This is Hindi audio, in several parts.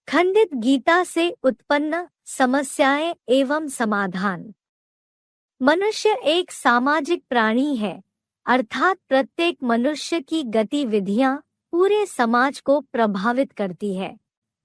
खंडित गीता से उत्पन्न समस्याएं एवं समाधान। मनुष्य एक सामाजिक प्राणी है, अर्थात प्रत्येक मनुष्य की गतिविधियां पूरे समाज को प्रभावित करती है।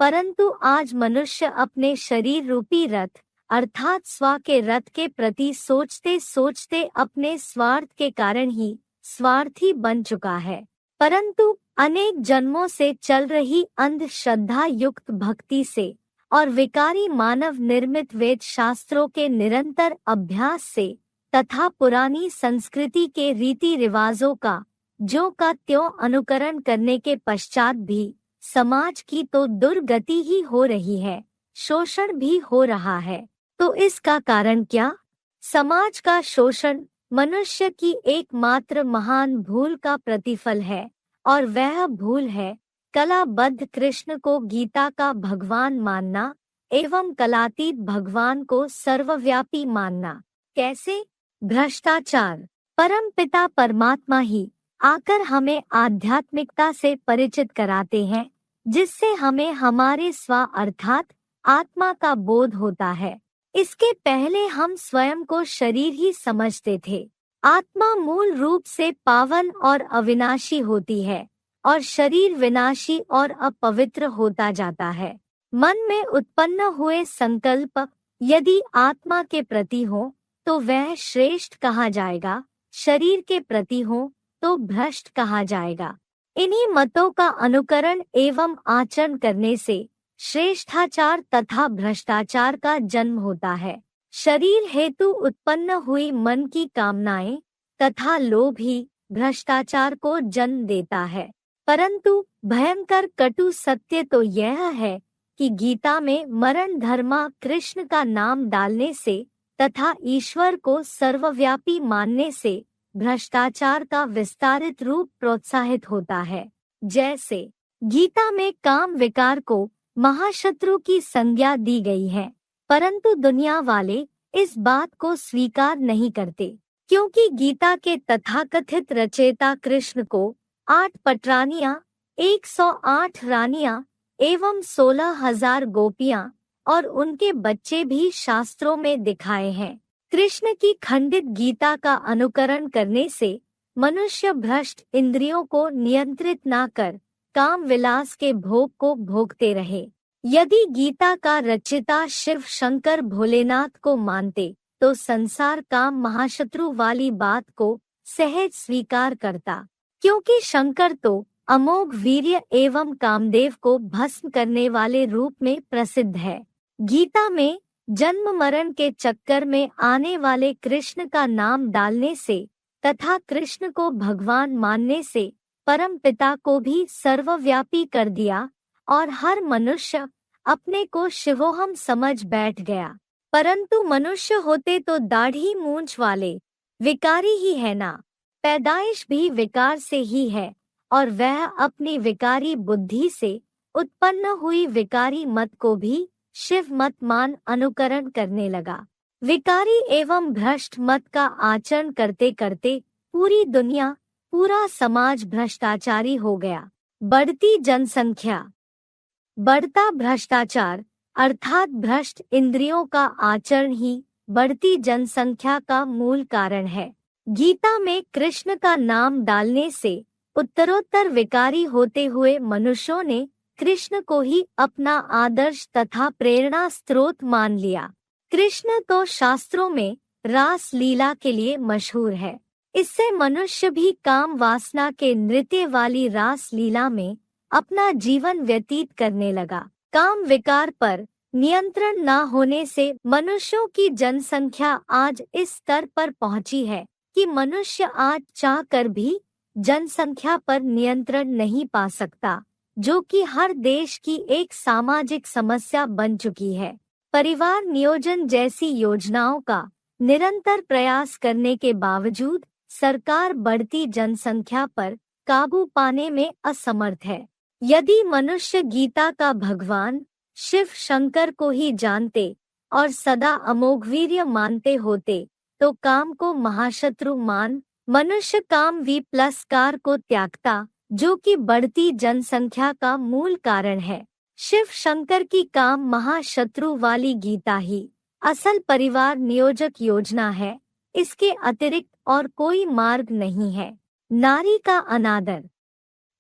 परंतु आज मनुष्य अपने शरीर रूपी रथ अर्थात स्व के रथ के प्रति सोचते सोचते अपने स्वार्थ के कारण ही स्वार्थी बन चुका है। परंतु अनेक जन्मों से चल रही अंधश्रद्धा युक्त भक्ति से और विकारी मानव निर्मित वेद शास्त्रों के निरंतर अभ्यास से तथा पुरानी संस्कृति के रीति रिवाजों का ज्यों का त्यों अनुकरण करने के पश्चात भी समाज की तो दुर्गति ही हो रही है, शोषण भी हो रहा है। तो इसका कारण क्या? समाज का शोषण मनुष्य की एकमात्र महान भूल का प्रतिफल है, और वह भूल है कलाबद्ध कृष्ण को गीता का भगवान मानना एवं कलातीत भगवान को सर्वव्यापी मानना। कैसे? भ्रष्टाचार। परमपिता परमात्मा ही आकर हमें आध्यात्मिकता से परिचित कराते हैं, जिससे हमें हमारे स्व अर्थात आत्मा का बोध होता है। इसके पहले हम स्वयं को शरीर ही समझते थे। आत्मा मूल रूप से पावन और अविनाशी होती है और शरीर विनाशी और अपवित्र होता जाता है। मन में उत्पन्न हुए संकल्प यदि आत्मा के प्रति हो तो वह श्रेष्ठ कहा जाएगा, शरीर के प्रति हो तो भ्रष्ट कहा जाएगा। इन्हीं मतों का अनुकरण एवं आचरण करने से श्रेष्ठाचार तथा भ्रष्टाचार का जन्म होता है। शरीर हेतु उत्पन्न हुई मन की कामनाएं तथा लोभ ही भ्रष्टाचार को जन्म देता है। परंतु भयंकर कटु सत्य तो यह है कि गीता में मरण धर्मा कृष्ण का नाम डालने से तथा ईश्वर को सर्वव्यापी मानने से भ्रष्टाचार का विस्तारित रूप प्रोत्साहित होता है। जैसे गीता में काम विकार को महाशत्रु की संज्ञा दी गई है, परंतु दुनिया वाले इस बात को स्वीकार नहीं करते, क्योंकि गीता के तथाकथित रचयिता कृष्ण को 8 पटरानियां, 108 रानियां एवं 16,000 गोपियां और उनके बच्चे भी शास्त्रों में दिखाए हैं। कृष्ण की खंडित गीता का अनुकरण करने से मनुष्य भ्रष्ट इंद्रियों को नियंत्रित न कर काम विलास के भोग को भोगते रहे। यदि गीता का रचयिता शिव शंकर भोलेनाथ को मानते तो संसार काम महाशत्रु वाली बात को सहज स्वीकार करता, क्योंकि शंकर तो अमोघ वीर्य एवं कामदेव को भस्म करने वाले रूप में प्रसिद्ध है। गीता में जन्म मरण के चक्कर में आने वाले कृष्ण का नाम डालने से तथा कृष्ण को भगवान मानने से परम पिता को भी सर्वव्यापी कर दिया और हर मनुष्य अपने को शिवोहम समझ बैठ गया। परंतु मनुष्य होते तो दाढ़ी मूंछ वाले विकारी ही है ना। पैदाइश भी विकार से ही है और वह अपनी विकारी बुद्धि से उत्पन्न हुई विकारी मत को भी शिव मत मान अनुकरण करने लगा। विकारी एवं भ्रष्ट मत का आचरण करते करते पूरी दुनिया, पूरा समाज भ्रष्टाचारी हो गया। बढ़ती जनसंख्या। बढ़ता भ्रष्टाचार अर्थात भ्रष्ट इंद्रियों का आचरण ही बढ़ती जनसंख्या का मूल कारण है। गीता में कृष्ण का नाम डालने से उत्तरोत्तर विकारी होते हुए मनुष्यों ने कृष्ण को ही अपना आदर्श तथा प्रेरणा स्रोत मान लिया। कृष्ण तो शास्त्रों में रास लीला के लिए मशहूर है। इससे मनुष्य भी काम वासना के नृत्य वाली रास लीला में अपना जीवन व्यतीत करने लगा। काम विकार पर नियंत्रण न होने से मनुष्यों की जनसंख्या आज इस स्तर पर पहुंची है कि मनुष्य आज चाहकर भी जनसंख्या पर नियंत्रण नहीं पा सकता, जो कि हर देश की एक सामाजिक समस्या बन चुकी है। परिवार नियोजन जैसी योजनाओं का निरंतर प्रयास करने के बावजूद सरकार बढ़ती जनसंख्या पर काबू पाने में असमर्थ है। यदि मनुष्य गीता का भगवान शिव शंकर को ही जानते और सदा अमोघवीर्य मानते होते तो काम को महाशत्रु मान मनुष्य काम V+कार को त्यागता, जो कि बढ़ती जनसंख्या का मूल कारण है। शिव शंकर की काम महाशत्रु वाली गीता ही असल परिवार नियोजक योजना है। इसके अतिरिक्त और कोई मार्ग नहीं है। नारी का अनादर।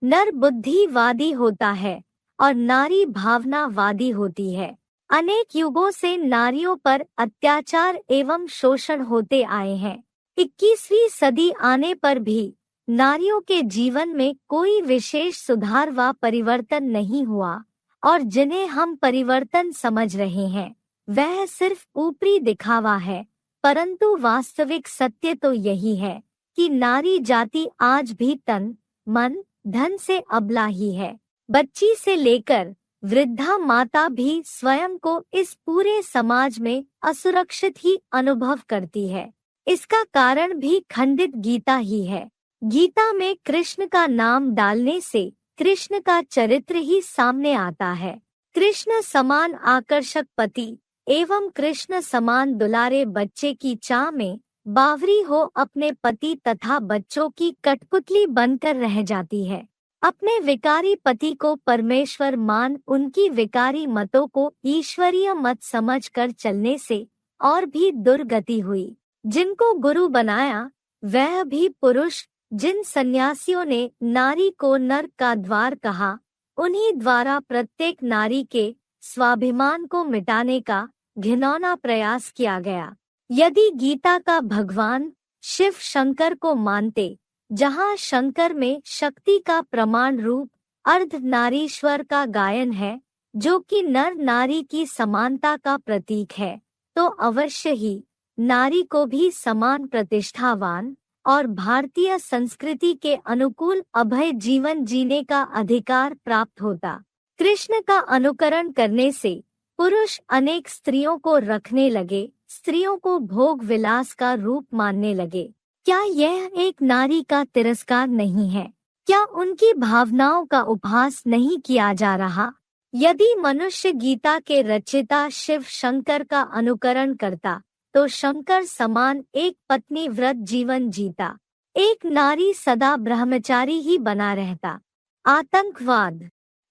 नर बुद्धिवादी होता है और नारी भावनावादी होती है। अनेक युगों से नारियों पर अत्याचार एवं शोषण होते आए हैं। 21वीं सदी आने पर भी नारियों के जीवन में कोई विशेष सुधार व परिवर्तन नहीं हुआ, और जिन्हें हम परिवर्तन समझ रहे हैं वह सिर्फ ऊपरी दिखावा है। परंतु वास्तविक सत्य तो यही है कि नारी जाति आज भी तन, मन, धन से अबला ही है। बच्ची से लेकर वृद्धा माता भी स्वयं को इस पूरे समाज में असुरक्षित ही अनुभव करती है। इसका कारण भी खंडित गीता ही है। गीता में कृष्ण का नाम डालने से कृष्ण का चरित्र ही सामने आता है। कृष्ण समान आकर्षक पति एवं कृष्ण समान दुलारे बच्चे की चाह में बावरी हो अपने पति तथा बच्चों की कठपुतली बनकर रह जाती है। अपने विकारी पति को परमेश्वर मान उनकी विकारी मतों को ईश्वरीय मत समझकर चलने से और भी दुर्गति हुई। जिनको गुरु बनाया वह भी पुरुष। जिन सन्यासियों ने नारी को नर्क का द्वार कहा, उन्हीं द्वारा प्रत्येक नारी के स्वाभिमान को मिटाने का घिनौना प्रयास किया गया। यदि गीता का भगवान शिव शंकर को मानते, जहाँ शंकर में शक्ति का प्रमाण रूप अर्धनारीश्वर का गायन है, जो कि नर नारी की समानता का प्रतीक है, तो अवश्य ही नारी को भी समान प्रतिष्ठावान और भारतीय संस्कृति के अनुकूल अभय जीवन जीने का अधिकार प्राप्त होता। कृष्ण का अनुकरण करने से पुरुष अनेक स्त्रियों को रखने लगे, स्त्रियों को भोग विलास का रूप मानने लगे। क्या यह एक नारी का तिरस्कार नहीं है? क्या उनकी भावनाओं का उपहास नहीं किया जा रहा? यदि मनुष्य गीता के रचयिता शिव शंकर का अनुकरण करता तो शंकर समान एक पत्नी व्रत जीवन जीता, एक नारी सदा ब्रह्मचारी ही बना रहता।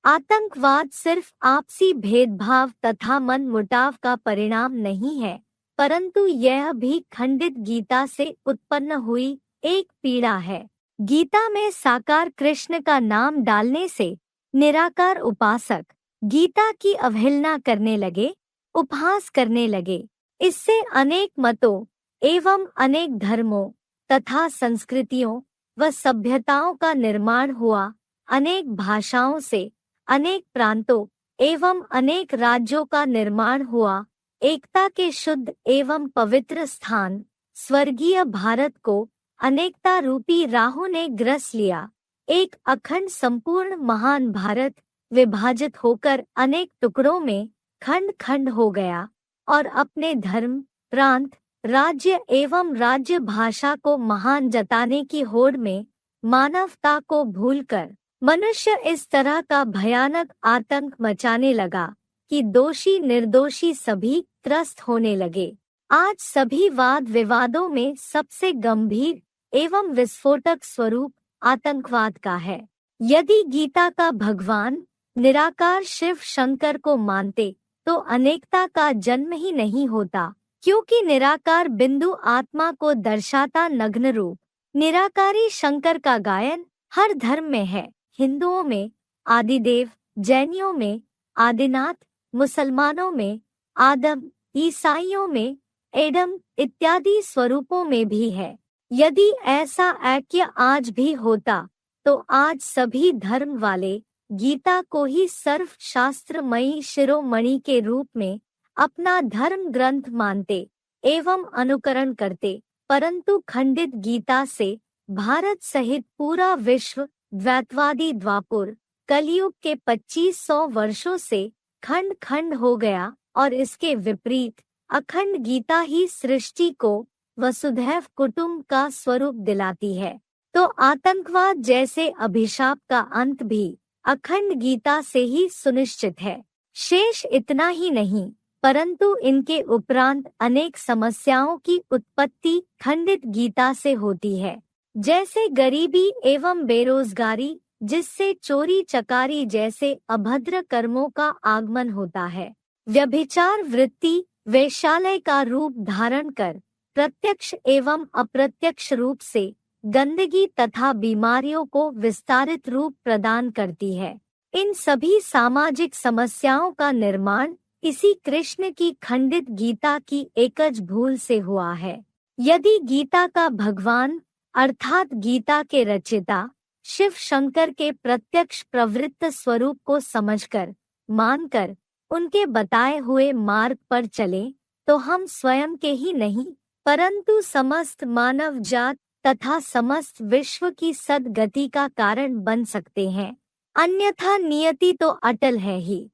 आतंकवाद सिर्फ आपसी भेदभाव तथा मन मुटाव का परिणाम नहीं है, परंतु यह भी खंडित गीता से उत्पन्न हुई एक पीड़ा है। गीता में साकार कृष्ण का नाम डालने से निराकार उपासक गीता की अवहेलना करने लगे, उपहास करने लगे। इससे अनेक मतों एवं अनेक धर्मों तथा संस्कृतियों व सभ्यताओं का निर्माण हुआ। अनेक भाषाओं से अनेक प्रांतों एवं अनेक राज्यों का निर्माण हुआ। एकता के शुद्ध एवं पवित्र स्थान स्वर्गीय भारत को अनेकता रूपी राहु ने ग्रस लिया। एक अखंड संपूर्ण महान भारत विभाजित होकर अनेक टुकड़ों में खंड खंड हो गया और अपने धर्म, प्रांत, राज्य एवं राज्य भाषा को महान जताने की होड़ में मानवता को भूलकर मनुष्य इस तरह का भयानक आतंक मचाने लगा कि दोषी निर्दोषी सभी त्रस्त होने लगे। आज सभी वाद विवादों में सबसे गंभीर एवं विस्फोटक स्वरूप आतंकवाद का है। यदि गीता का भगवान निराकार शिव शंकर को मानते तो अनेकता का जन्म ही नहीं होता, क्योंकि निराकार बिंदु आत्मा को दर्शाता नग्न रूप। निराकारी शंकर का गायन हर धर्म में है। हिंदुओं में आदिदेव, जैनियों में आदिनाथ, मुसलमानों में आदम, ईसाइयों में एडम इत्यादि स्वरूपों में भी है। यदि ऐसा ऐक्य आज भी होता तो आज सभी धर्म वाले गीता को ही सर्व शास्त्रमयी शिरोमणि के रूप में अपना धर्म ग्रंथ मानते एवं अनुकरण करते, परंतु खंडित गीता से भारत सहित पूरा विश्व द्वैतवादी द्वापुर कलयुग के 2500 वर्षों से खंड खंड हो गया और इसके विपरीत अखंड गीता ही सृष्टि को वसुधैव कुटुंब का स्वरूप दिलाती है। तो आतंकवाद जैसे अभिशाप का अंत भी अखंड गीता से ही सुनिश्चित है। शेष इतना ही नहीं, परंतु इनके उपरांत अनेक समस्याओं की उत्पत्ति खंडित गीता से होती है, जैसे गरीबी एवं बेरोजगारी, जिससे चोरी चकारी जैसे अभद्र कर्मों का आगमन होता है। व्यभिचार वृत्ति वैश्यालय का रूप धारण कर प्रत्यक्ष एवं अप्रत्यक्ष रूप से गंदगी तथा बीमारियों को विस्तारित रूप प्रदान करती है। इन सभी सामाजिक समस्याओं का निर्माण इसी कृष्ण की खंडित गीता की एकज भूल से हुआ है। यदि गीता का भगवान अर्थात गीता के रचयिता शिव शंकर के प्रत्यक्ष प्रवृत्त स्वरूप को समझकर मानकर उनके बताए हुए मार्ग पर चलें, तो हम स्वयं के ही नहीं परंतु समस्त मानव जात तथा समस्त विश्व की सद्गति का कारण बन सकते हैं। अन्यथा नियति तो अटल है ही।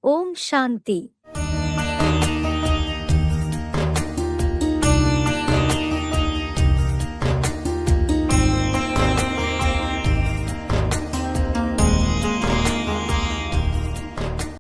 ओम शांति।